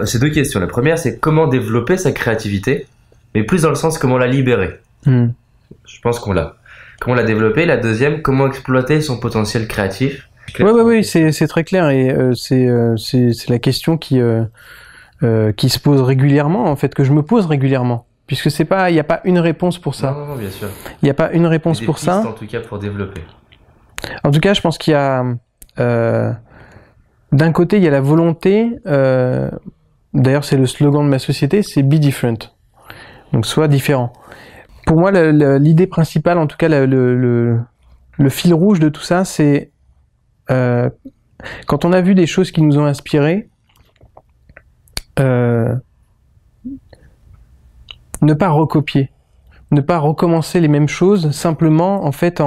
J'ai deux questions. La première, c'est comment développer sa créativité, mais plus dans le sens comment la libérer. Je pense qu'on l'a. Comment la développer. La deuxième, comment exploiter son potentiel créatif. Oui, c'est très clair et c'est la question qui se pose régulièrement, en fait, que je me pose régulièrement. Puisque c'est pas, il n'y a pas une réponse pour ça. Non, bien sûr. Il n'y a pas une réponse pour ça. En tout cas, pour développer. En tout cas, je pense qu'il y a, d'un côté, il y a la volonté. D'ailleurs, c'est le slogan de ma société, c'est be different. Donc, sois différent. Pour moi, l'idée principale, en tout cas, le fil rouge de tout ça, c'est quand on a vu des choses qui nous ont inspirés. Ne pas recopier, ne pas recommencer les mêmes choses, simplement en fait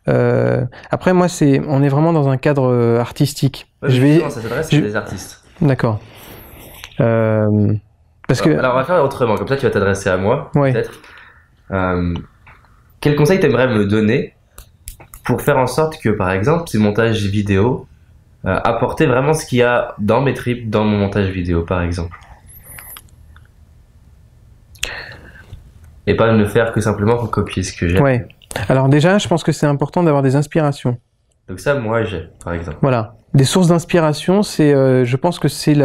après moi on est vraiment dans un cadre artistique. Ouais, ça s'adresse à des artistes. D'accord. Alors on va faire autrement, comme ça tu vas t'adresser à moi, peut-être. Quel conseil t'aimerais me donner pour faire en sorte que, par exemple, ces montages vidéo apporter vraiment ce qu'il y a dans mes tripes, dans mon montage vidéo, par exemple? Et pas ne faire que simplement recopier ce que j'ai. Ouais. Alors déjà, je pense que c'est important d'avoir des inspirations. Donc ça, moi, j'ai, par exemple. Voilà. Des sources d'inspiration, c'est, je pense que c'est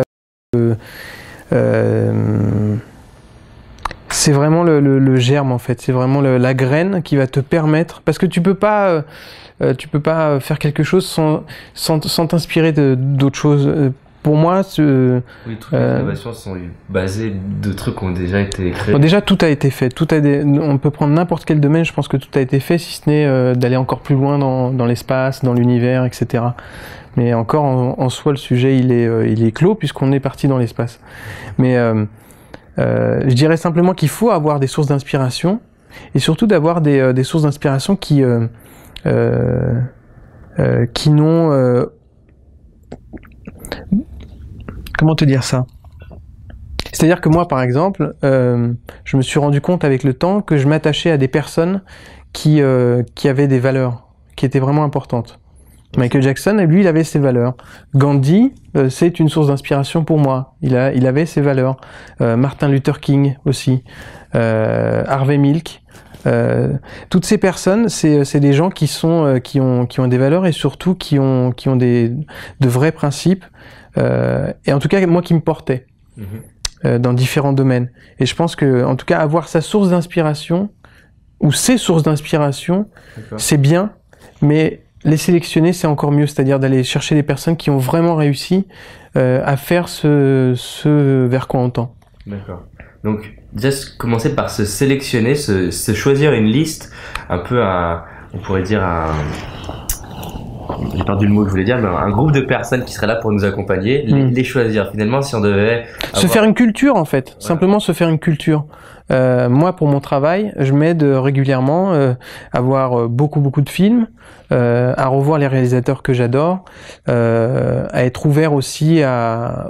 c'est vraiment le germe, en fait. C'est vraiment la graine qui va te permettre... Parce que tu peux pas faire quelque chose sans t'inspirer d'autres choses. Pour moi, oui, toutes les innovations sont basées de trucs qui ont déjà été créés. Bon, déjà, tout a été fait. On peut prendre n'importe quel domaine, je pense que tout a été fait, si ce n'est d'aller encore plus loin dans l'espace, dans l'univers, etc. Mais encore, en soi, le sujet, il est clos, puisqu'on est parti dans l'espace. Mais je dirais simplement qu'il faut avoir des sources d'inspiration, et surtout d'avoir des sources d'inspiration qui n'ont... Comment te dire ça? C'est-à-dire que moi, par exemple, je me suis rendu compte avec le temps que je m'attachais à des personnes qui avaient des valeurs, qui étaient vraiment importantes. Michael Jackson, lui, il avait ses valeurs. Gandhi, c'est une source d'inspiration pour moi. Il avait ses valeurs. Martin Luther King aussi. Harvey Milk. Toutes ces personnes, c'est des gens qui ont des valeurs et surtout qui ont de vrais principes. Et en tout cas, moi qui me portais dans différents domaines. Et je pense que, en tout cas, avoir sa source d'inspiration ou ses sources d'inspiration, c'est bien, mais les sélectionner, c'est encore mieux. C'est-à-dire d'aller chercher des personnes qui ont vraiment réussi à faire ce vers quoi on tend. D'accord. Donc, déjà, commencer par se sélectionner, se choisir une liste, un peu on pourrait dire j'ai perdu le mot que je voulais dire, mais un groupe de personnes qui seraient là pour nous accompagner, les choisir. Finalement, si on devait se faire une culture, en fait. Voilà. Simplement se faire une culture. Moi, pour mon travail, je m'aide régulièrement à voir beaucoup de films, à revoir les réalisateurs que j'adore, à être ouvert aussi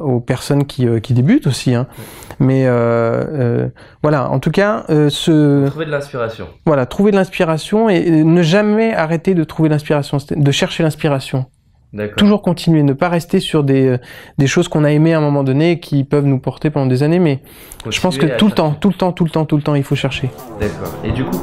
aux personnes qui débutent aussi. Hein. Mais voilà, en tout cas, trouver de l'inspiration. Voilà, trouver de l'inspiration et ne jamais arrêter de trouver l'inspiration, de chercher l'inspiration. Toujours continuer, ne pas rester sur des choses qu'on a aimées à un moment donné et qui peuvent nous porter pendant des années, mais je pense que tout le temps, il faut chercher. D'accord. Et du coup,